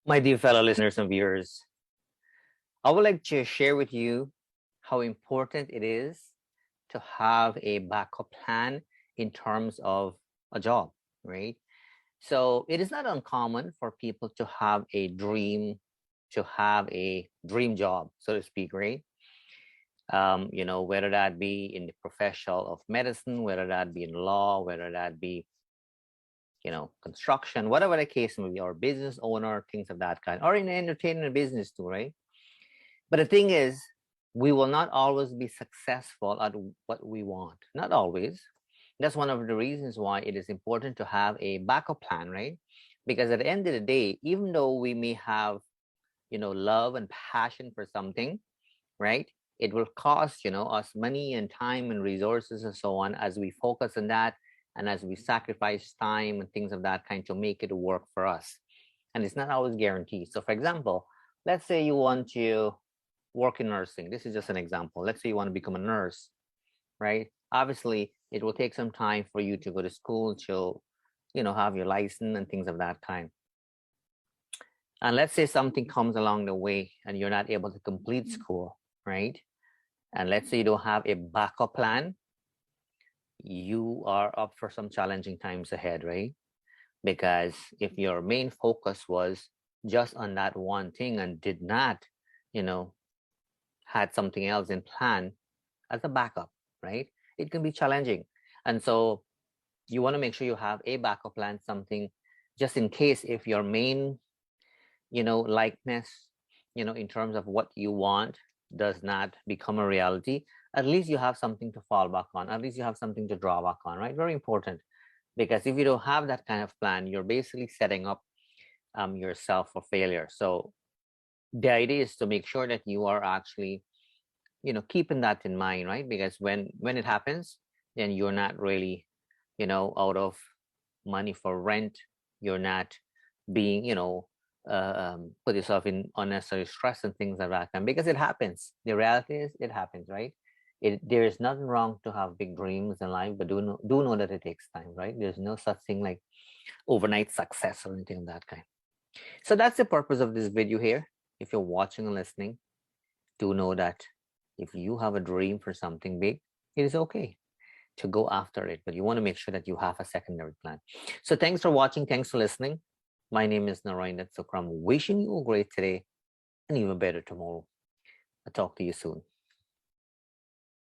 My dear fellow listeners and viewers, I would like to share with you how important it is to have a backup plan in terms of a job, right? So it is not uncommon for people to have a dream job, so to speak, right? Whether that be in the profession of medicine, whether that be in law, whether that be construction, whatever the case may be, or business owner, things of that kind, or in entertainment business too, right? But the thing is, we will not always be successful at what we want. Not always. That's one of the reasons why it is important to have a backup plan, right? Because at the end of the day, even though we may have, love and passion for something, right? It will cost, us money and time and resources and so on as we focus on that and as we sacrifice time and things of that kind to make it work for us. And it's not always guaranteed. So, for example, let's say you want to work in nursing. This is just an example. Let's say you want to become a nurse, right? Obviously, it will take some time for you to go to school to, have your license and things of that kind. And let's say something comes along the way and you're not able to complete school, right? And let's say you don't have a backup plan, you are up for some challenging times ahead, right? Because if your main focus was just on that one thing and did not, you know, had something else in plan as a backup, right? It can be challenging. And so you want to make sure you have a backup plan, something just in case if your main, likeness, in terms of what you want does not become a reality, at least you have something to fall back on. At least you have something to draw back on, right? Very important. Because if you don't have that kind of plan, you're basically setting up yourself for failure. So the idea is to make sure that you are actually keeping that in mind, right? Because when it happens, then you're not really out of money for rent. You're not being put yourself in unnecessary stress and things like that. And because it happens, the reality is it happens, right? There is nothing wrong to have big dreams in life, but do know that it takes time, right? There's no such thing like overnight success or anything of that kind. So that's the purpose of this video here. If you're watching and listening, do know that if you have a dream for something big, it is okay to go after it, but you want to make sure that you have a secondary plan. So thanks for watching. Thanks for listening. My name is Narine Dat Sookram. Wishing you a great today and even better tomorrow. I'll talk to you soon.